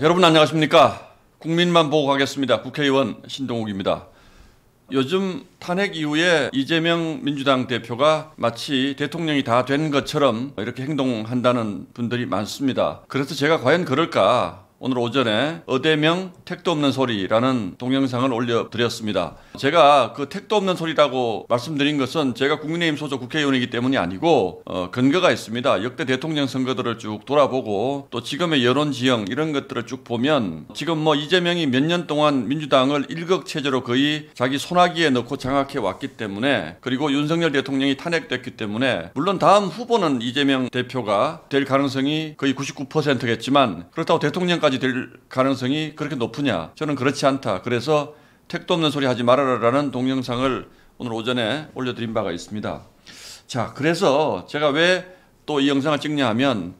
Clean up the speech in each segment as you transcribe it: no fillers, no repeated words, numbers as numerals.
여러분 안녕하십니까? 국민만 보고 가겠습니다. 국회의원 신동욱입니다. 요즘 탄핵 이후에 이재명 민주당 대표가 마치 대통령이 다 된 것처럼 이렇게 행동한다는 분들이 많습니다. 그래서 제가 과연 그럴까? 오늘 오전에 어대명 택도 없는 소리라는 동영상을 올려드렸습니다. 제가 그 택도 없는 소리라고 말씀드린 것은 제가 국민의힘 소속 국회의원이기 때문이 아니고 근거가 있습니다. 역대 대통령 선거들을 쭉 돌아보고 또 지금의 여론 지형 이런 것들을 쭉 보면 지금 이재명이 몇 년 동안 민주당을 일극체제로 거의 자기 손아귀에 넣고 장악해 왔기 때문에, 그리고 윤석열 대통령이 탄핵됐기 때문에, 물론 다음 후보는 이재명 대표가 될 가능성이 거의 99%겠지만 그렇다고 대통령까지 될 가능성이 그렇게 높으냐? 저는 그렇지 않다. 그래서 택도 없는 소리 하지 말아라라는 동영상을 오늘 오전에 올려드린 바가 있습니다. 자, 그래서 제가 왜 또 이 영상을 찍냐 하면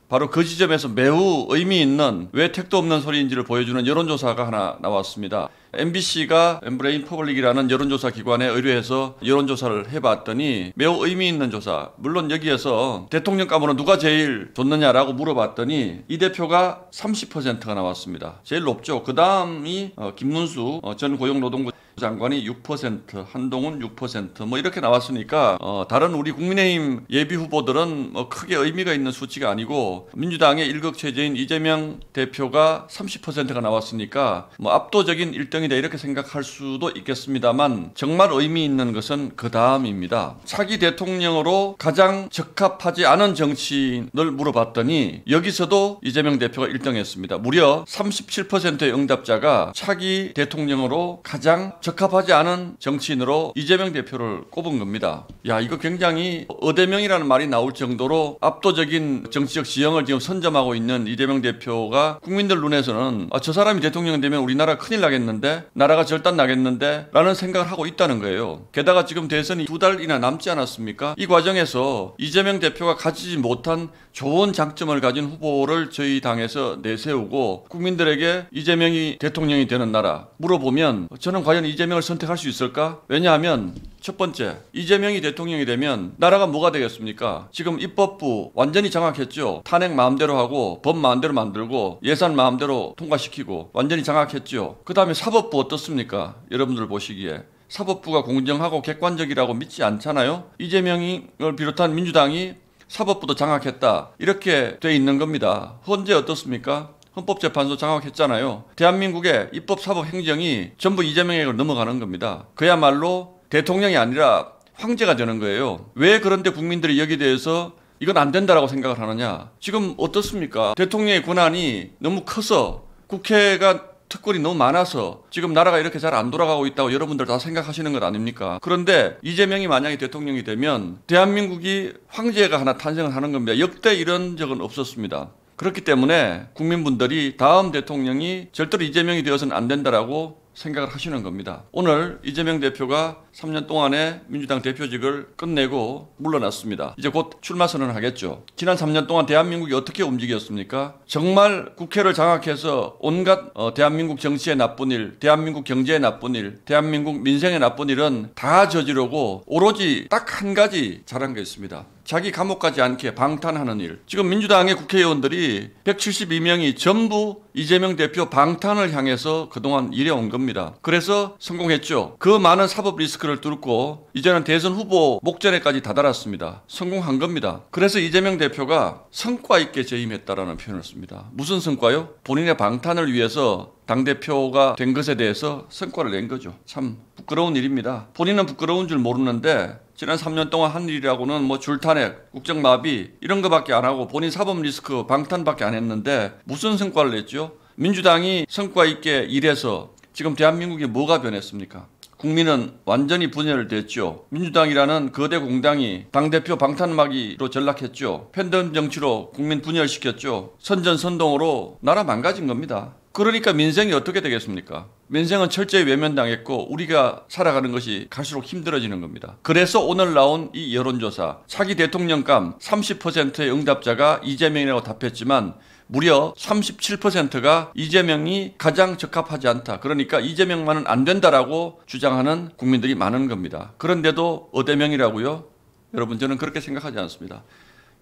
바로 그 지점에서 매우 의미 있는 왜 택도 없는 소리인지를 보여주는 여론조사가 하나 나왔습니다. MBC가 엠브레인 퍼블릭이라는 여론조사 기관에 의뢰해서 여론조사를 해봤더니 매우 의미 있는 조사. 물론 여기에서 대통령감으로 누가 제일 좋느냐라고 물어봤더니 이 대표가 30%가 나왔습니다. 제일 높죠. 그 다음이 김문수 전 고용노동부 장관이 6%, 한동훈 6% 이렇게 나왔으니까 다른 우리 국민의힘 예비 후보들은 크게 의미가 있는 수치가 아니고 민주당의 일극체제인 이재명 대표가 30%가 나왔으니까 압도적인 1등이다 이렇게 생각할 수도 있겠습니다만, 정말 의미 있는 것은 그 다음입니다. 차기 대통령으로 가장 적합하지 않은 정치인을 물어봤더니 여기서도 이재명 대표가 1등했습니다. 무려 37%의 응답자가 차기 대통령으로 가장 적합하지 않은 정치인으로 이재명 대표를 꼽은 겁니다. 야, 이거 굉장히 어대명이라는 말이 나올 정도로 압도적인 정치적 지형을 지금 선점하고 있는 이재명 대표가 국민들 눈에서는 저 사람이 대통령 되면 우리나라 큰일 나겠는데, 나라가 절단 나겠는데 라는 생각을 하고 있다는 거예요. 게다가 지금 대선이 2달이나 남지 않았습니까? 이 과정에서 이재명 대표가 가지지 못한 좋은 장점을 가진 후보를 저희 당에서 내세우고 국민들에게 이재명이 대통령이 되는 나라 물어보면 저는 과연 이재명을 선택할 수 있을까? 왜냐하면 첫 번째, 이재명이 대통령이 되면 나라가 뭐가 되겠습니까? 지금 입법부 완전히 장악했죠. 탄핵 마음대로 하고 법 마음대로 만들고 예산 마음대로 통과시키고 완전히 장악했죠. 그 다음에 사법부 어떻습니까? 여러분들 보시기에 사법부가 공정하고 객관적이라고 믿지 않잖아요. 이재명을 비롯한 민주당이 사법부도 장악했다 이렇게 돼 있는 겁니다. 헌재 어떻습니까? 헌법재판소 장악했잖아요. 대한민국의 입법, 사법, 행정이 전부 이재명에게 넘어가는 겁니다. 그야말로 대통령이 아니라 황제가 되는 거예요. 왜 그런데 국민들이 여기에 대해서 이건 안 된다라고 생각을 하느냐? 지금 어떻습니까? 대통령의 권한이 너무 커서, 국회가 특권이 너무 많아서 지금 나라가 이렇게 잘 안 돌아가고 있다고 여러분들 다 생각하시는 것 아닙니까? 그런데 이재명이 만약에 대통령이 되면 대한민국이 황제가 하나 탄생을 하는 겁니다. 역대 이런 적은 없었습니다. 그렇기 때문에 국민분들이 다음 대통령이 절대로 이재명이 되어서는 안 된다라고 생각을 하시는 겁니다. 오늘 이재명 대표가 3년 동안의 민주당 대표직을 끝내고 물러났습니다. 이제 곧 출마 선언하겠죠. 지난 3년 동안 대한민국이 어떻게 움직였습니까? 정말 국회를 장악해서 온갖 대한민국 정치에 나쁜 일, 대한민국 경제에 나쁜 일, 대한민국 민생에 나쁜 일은 다 저지르고 오로지 딱 한 가지 잘한 게 있습니다. 자기 감옥 가지 않게 방탄하는 일. 지금 민주당의 국회의원들이 172명이 전부 이재명 대표 방탄을 향해서 그동안 일해온 겁니다. 그래서 성공했죠. 그 많은 사법 리스크를 뚫고 이제는 대선 후보 목전에까지 다다랐습니다. 성공한 겁니다. 그래서 이재명 대표가 성과 있게 재임했다라는 표현을 씁니다. 무슨 성과요? 본인의 방탄을 위해서 당대표가 된 것에 대해서 성과를 낸 거죠. 참 부끄러운 일입니다. 본인은 부끄러운 줄 모르는데 지난 3년 동안 한 일이라고는 줄탄핵, 국정마비 이런 거밖에 안 하고 본인 사법 리스크 방탄밖에 안 했는데 무슨 성과를 냈죠? 민주당이 성과 있게 일해서 지금 대한민국이 뭐가 변했습니까? 국민은 완전히 분열됐죠. 민주당이라는 거대 공당이 당대표 방탄마기로 전락했죠. 팬덤 정치로 국민 분열시켰죠. 선전선동으로 나라 망가진 겁니다. 그러니까 민생이 어떻게 되겠습니까? 민생은 철저히 외면당했고 우리가 살아가는 것이 갈수록 힘들어지는 겁니다. 그래서 오늘 나온 이 여론조사, 차기 대통령감 30%의 응답자가 이재명이라고 답했지만 무려 37%가 이재명이 가장 적합하지 않다. 그러니까 이재명만은 안 된다라고 주장하는 국민들이 많은 겁니다. 그런데도 어대명이라고요? 여러분, 저는 그렇게 생각하지 않습니다.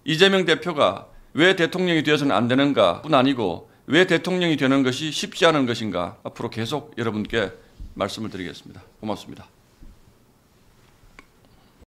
이재명 대표가 왜 대통령이 되어서는 안 되는가 뿐 아니고 왜 대통령이 되는 것이 쉽지 않은 것인가 앞으로 계속 여러분께 말씀을 드리겠습니다. 고맙습니다.